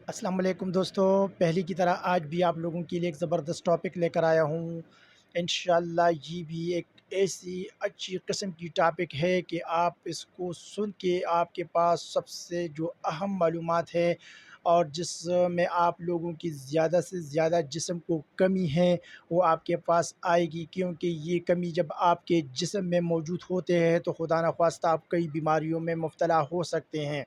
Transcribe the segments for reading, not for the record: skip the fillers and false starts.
السلام علیکم دوستو، پہلے کی طرح آج بھی آپ لوگوں کے لیے ایک زبردست ٹاپک لے کر آیا ہوں۔ انشاءاللہ یہ بھی ایک ایسی اچھی قسم کی ٹاپک ہے کہ آپ اس کو سن کے آپ کے پاس سب سے جو اہم معلومات ہے اور جس میں آپ لوگوں کی زیادہ سے زیادہ جسم کو کمی ہے وہ آپ کے پاس آئے گی، کیونکہ یہ کمی جب آپ کے جسم میں موجود ہوتے ہیں تو خدا نخواستہ آپ کئی بیماریوں میں مبتلا ہو سکتے ہیں۔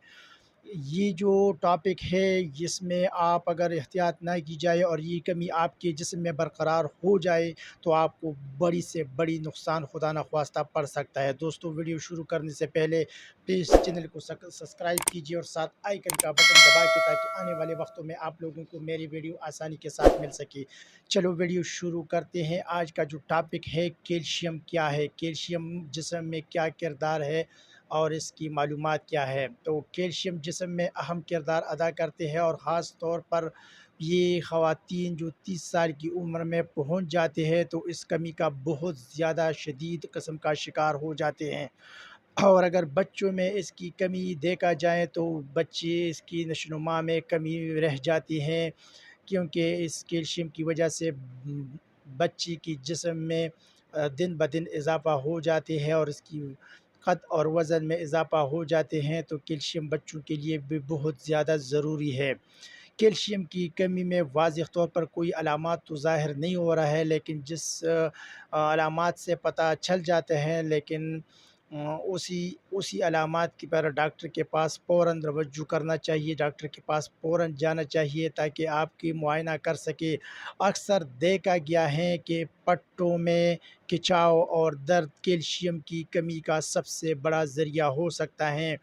یہ جو ٹاپک ہے اس میں آپ اگر احتیاط نہ کی جائے اور یہ کمی آپ کے جسم میں برقرار ہو جائے تو آپ کو بڑی سے بڑی نقصان خدا نخواستہ پڑ سکتا ہے۔ دوستو، ویڈیو شروع کرنے سے پہلے پلیز چینل کو سبسکرائب کیجیے اور ساتھ آئیکن کا بٹن دبائیے تاکہ آنے والے وقتوں میں آپ لوگوں کو میری ویڈیو آسانی کے ساتھ مل سکے۔ چلو ویڈیو شروع کرتے ہیں۔ آج کا جو ٹاپک ہے کیلشیم کیا ہے، کیلشیم جسم میں کیا کردار ہے اور اس کی معلومات کیا ہے۔ تو کیلشیم جسم میں اہم کردار ادا کرتے ہیں اور خاص طور پر یہ خواتین جو 30 سال کی عمر میں پہنچ جاتے ہیں تو اس کمی کا بہت زیادہ شدید قسم کا شکار ہو جاتے ہیں، اور اگر بچوں میں اس کی کمی دیکھا جائے تو بچے اس کی نشو و نما میں کمی رہ جاتی ہیں، کیونکہ اس کیلشیم کی وجہ سے بچی کی جسم میں دن بدن اضافہ ہو جاتے ہیں اور اس کی قد اور وزن میں اضافہ ہو جاتے ہیں، تو کیلشیم بچوں کے لیے بھی بہت زیادہ ضروری ہے۔ کیلشیم کی کمی میں واضح طور پر کوئی علامات تو ظاہر نہیں ہو رہا ہے، لیکن جس علامات سے پتہ چل جاتے ہیں، لیکن اسی علامات کی پر ڈاکٹر کے پاس فوراً رجوع کرنا چاہیے، ڈاکٹر کے پاس فوراً جانا چاہیے تاکہ آپ کی معائنہ کر سکے۔ اکثر دیکھا گیا ہے کہ پٹوں میں کھچاؤ اور درد کیلشیم کی کمی کا سب سے بڑا ذریعہ ہو سکتا ہے،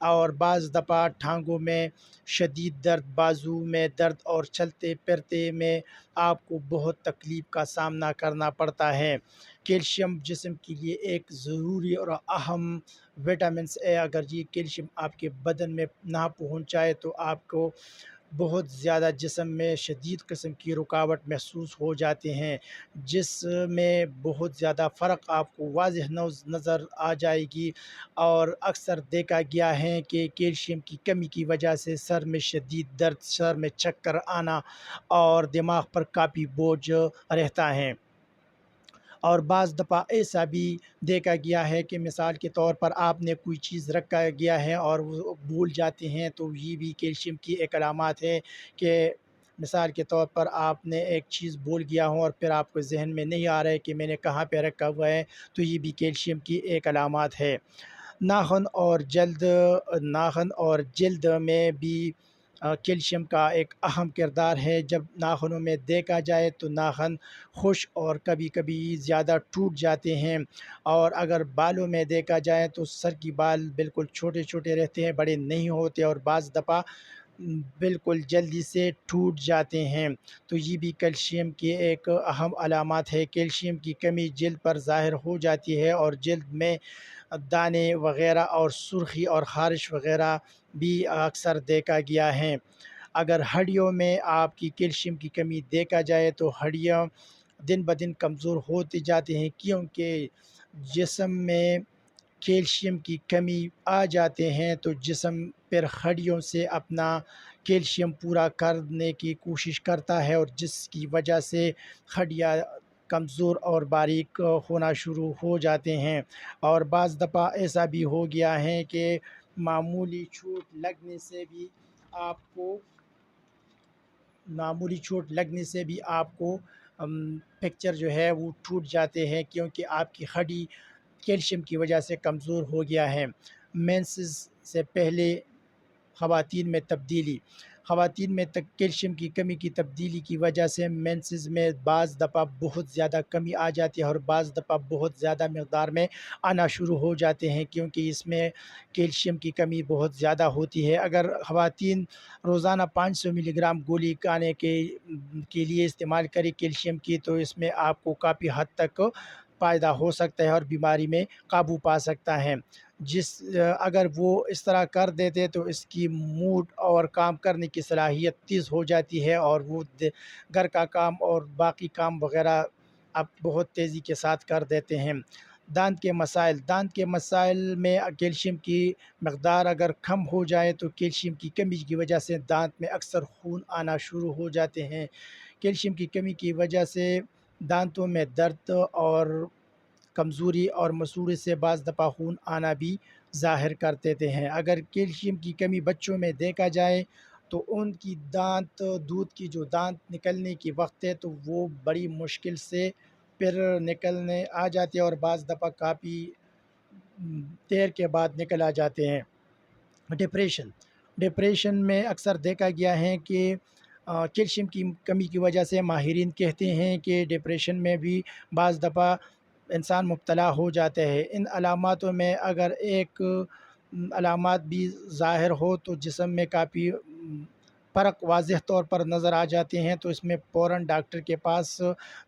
اور بعض دفعہ ٹھانگوں میں شدید درد، بازو میں درد اور چلتے پھرتے میں آپ کو بہت تکلیف کا سامنا کرنا پڑتا ہے۔ کیلشیم جسم کے لیے ایک ضروری اور اہم وٹامنس ہے۔ اگر یہ کیلشیم آپ کے بدن میں نہ پہنچائے تو آپ کو بہت زیادہ جسم میں شدید قسم کی رکاوٹ محسوس ہو جاتے ہیں، جس میں بہت زیادہ فرق آپ کو واضح نظر آ جائے گی، اور اکثر دیکھا گیا ہے کہ کیلشیم کی کمی کی وجہ سے سر میں شدید درد، سر میں چکر آنا اور دماغ پر کافی بوجھ رہتا ہے۔ اور بعض دفعہ ایسا بھی دیکھا گیا ہے کہ مثال کے طور پر آپ نے کوئی چیز رکھا گیا ہے اور وہ بھول جاتے ہیں، تو یہ بھی کیلشیم کی ایک علامات ہے کہ مثال کے طور پر آپ نے ایک چیز بھول گیا ہوں اور پھر آپ کو ذہن میں نہیں آ رہا ہے کہ میں نے کہاں پہ رکھا ہوا ہے، تو یہ بھی کیلشیم کی ایک علامات ہے۔ ناخن اور جلد میں بھی کیلشیم کا ایک اہم کردار ہے۔ جب ناخنوں میں دیکھا جائے تو ناخن خشک اور کبھی کبھی زیادہ ٹوٹ جاتے ہیں، اور اگر بالوں میں دیکھا جائے تو سر کی بال بالکل چھوٹے چھوٹے رہتے ہیں، بڑے نہیں ہوتے، اور بعض دفعہ بالکل جلدی سے ٹوٹ جاتے ہیں، تو یہ بھی کیلشیم کی ایک اہم علامات ہے۔ کیلشیم کی کمی جلد پر ظاہر ہو جاتی ہے اور جلد میں دانے وغیرہ اور سرخی اور خارش وغیرہ بھی اکثر دیکھا گیا ہے۔ اگر ہڈیوں میں آپ کی کیلشیم کی کمی دیکھا جائے تو ہڈیاں دن بدن کمزور ہوتے جاتے ہیں، کیونکہ جسم میں کیلشیم کی کمی آ جاتے ہیں تو جسم پھر ہڈیوں سے اپنا کیلشیم پورا کرنے کی کوشش کرتا ہے، اور جس کی وجہ سے ہڈیاں کمزور اور باریک ہونا شروع ہو جاتے ہیں، اور بعض دفعہ ایسا بھی ہو گیا ہے کہ معمولی چوٹ لگنے سے بھی آپ کو فریکچر جو ہے وہ ٹوٹ جاتے ہیں، کیونکہ آپ کی ہڈی کیلشیم کی وجہ سے کمزور ہو گیا ہے۔ مینسز سے پہلے خواتین میں کیلشیم کی کمی کی تبدیلی کی وجہ سے مینسز میں بعض دفعہ بہت زیادہ کمی آ جاتی ہے اور بعض دفعہ بہت زیادہ مقدار میں آنا شروع ہو جاتے ہیں، کیونکہ اس میں کیلشیم کی کمی بہت زیادہ ہوتی ہے۔ اگر خواتین روزانہ 500 ملی گرام گولی کھانے کے لیے استعمال کرے کیلشیم کی، تو اس میں آپ کو کافی حد تک فائدہ ہو سکتا ہے اور بیماری میں قابو پا سکتا ہے۔ اگر وہ اس طرح کر دیتے تو اس کی موڈ اور کام کرنے کی صلاحیت تیز ہو جاتی ہے، اور وہ گھر کا کام اور باقی کام وغیرہ اب بہت تیزی کے ساتھ کر دیتے ہیں۔ دانت کے مسائل میں کیلشیم کی مقدار اگر کم ہو جائے تو کیلشیم کی کمی کی وجہ سے دانت میں اکثر خون آنا شروع ہو جاتے ہیں۔ کیلشیم کی کمی کی وجہ سے دانتوں میں درد اور کمزوری اور مسوڑے سے بعض دفعہ خون آنا بھی ظاہر کر دیتے ہیں۔ اگر کیلشیم کی کمی بچوں میں دیکھا جائے تو ان کی دودھ کی جو دانت نکلنے کی وقت ہے تو وہ بڑی مشکل سے پھر نکلنے آ جاتے ہیں اور بعض دفعہ کافی دیر کے بعد نکل آ جاتے ہیں۔ ڈپریشن میں اکثر دیکھا گیا ہے کہ کیلشیم کی کمی کی وجہ سے ماہرین کہتے ہیں کہ ڈپریشن میں بھی بعض دفعہ انسان مبتلا ہو جاتا ہے۔ ان علاماتوں میں اگر ایک علامات بھی ظاہر ہو تو جسم میں کافی فرق واضح طور پر نظر آ جاتے ہیں تو اس میں فوراً ڈاکٹر کے پاس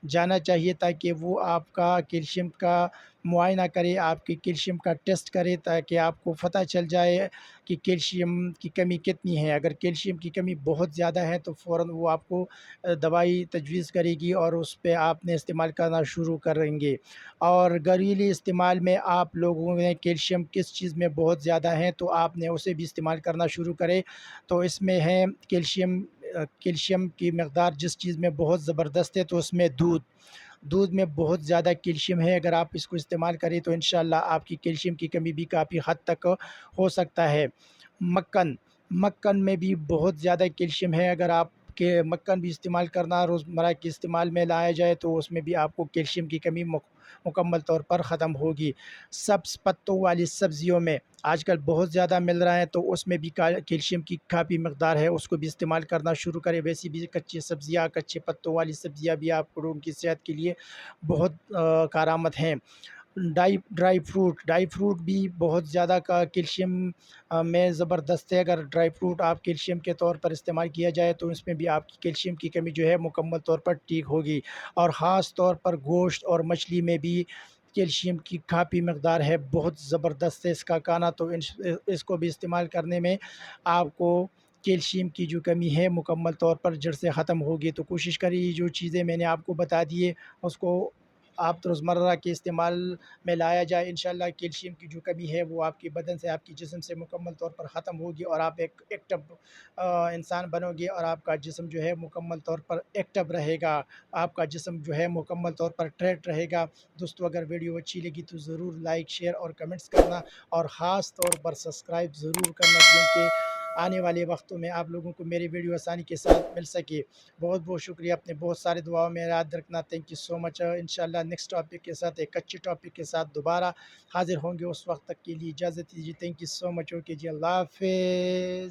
جانا چاہیے تاکہ وہ آپ کا کیلشیم کا معائنہ کرے، آپ کی کیلشیم کا ٹیسٹ کرے تاکہ آپ کو پتہ چل جائے کہ کیلشیم کی کمی کتنی ہے۔ اگر کیلشیم کی کمی بہت زیادہ ہے تو فوراً وہ آپ کو دوائی تجویز کرے گی اور اس پہ آپ نے استعمال کرنا شروع کریں گے۔ اور گھریلو استعمال میں آپ لوگوں نے کیلشیم کس چیز میں بہت زیادہ ہے تو آپ نے اسے بھی استعمال کرنا شروع کرے تو اس میں ہے کیلشیم کی مقدار جس چیز میں بہت زبردست ہے تو اس میں دودھ میں بہت زیادہ کیلشیم ہے۔ اگر آپ اس کو استعمال کریں تو انشاءاللہ آپ کی کیلشیم کی کمی بھی کافی حد تک ہو سکتا ہے۔ مکھن میں بھی بہت زیادہ کیلشیم ہے، اگر آپ کے مکھن بھی استعمال کرنا روزمرہ کے استعمال میں لایا جائے تو اس میں بھی آپ کو کیلشیم کی کمی مکمل طور پر ختم ہوگی۔ سبز پتوں والی سبزیوں میں آج کل بہت زیادہ مل رہا ہے تو اس میں بھی کیلشیم کی کافی مقدار ہے، اس کو بھی استعمال کرنا شروع کریں۔ ویسی بھی کچے پتوں والی سبزیاں بھی آپ کو ان کی صحت کے لیے بہت کارآمد ہیں۔ ڈرائی فروٹ بھی بہت زیادہ کیلشیم میں زبردست ہے۔ اگر ڈرائی فروٹ آپ کیلشیم کے طور پر استعمال کیا جائے تو اس میں بھی آپ کی کیلشیم کی کمی جو ہے مکمل طور پر ٹھیک ہوگی۔ اور خاص طور پر گوشت اور مچھلی میں بھی کیلشیم کی کافی مقدار ہے، بہت زبردست ہے اس کا کھانا، تو اس کو بھی استعمال کرنے میں آپ کو کیلشیم کی جو کمی ہے مکمل طور پر جڑ سے ختم ہوگی۔ تو کوشش کریے جو چیزیں میں نے آپ کو بتا دیے اس کو آپ روزمرہ کے استعمال میں لایا جائے، انشاءاللہ کیلشیم کی جو کمی ہے وہ آپ کے بدن سے آپ کی جسم سے مکمل طور پر ختم ہوگی اور آپ ایک ایکٹیو انسان بنو گے اور آپ کا جسم جو ہے مکمل طور پر ایکٹیو رہے گا، آپ کا جسم جو ہے مکمل طور پر ٹریٹ رہے گا۔ دوستو اگر ویڈیو اچھی لگی تو ضرور لائک شیئر اور کمنٹس کرنا اور خاص طور پر سبسکرائب ضرور کرنا کیونکہ آنے والے وقتوں میں آپ لوگوں کو میری ویڈیو آسانی کے ساتھ مل سکے۔ بہت بہت شکریہ، اپنے بہت سارے دعاؤں میں یاد رکھنا۔ تھینک یو سو مچ۔ انشاءاللہ نیکسٹ ٹاپک کے ساتھ ایک اچھے ٹاپک کے ساتھ دوبارہ حاضر ہوں گے، اس وقت تک کے لیے اجازت دیجیے۔ Thank you so much, okay جی، اللہ حافظ۔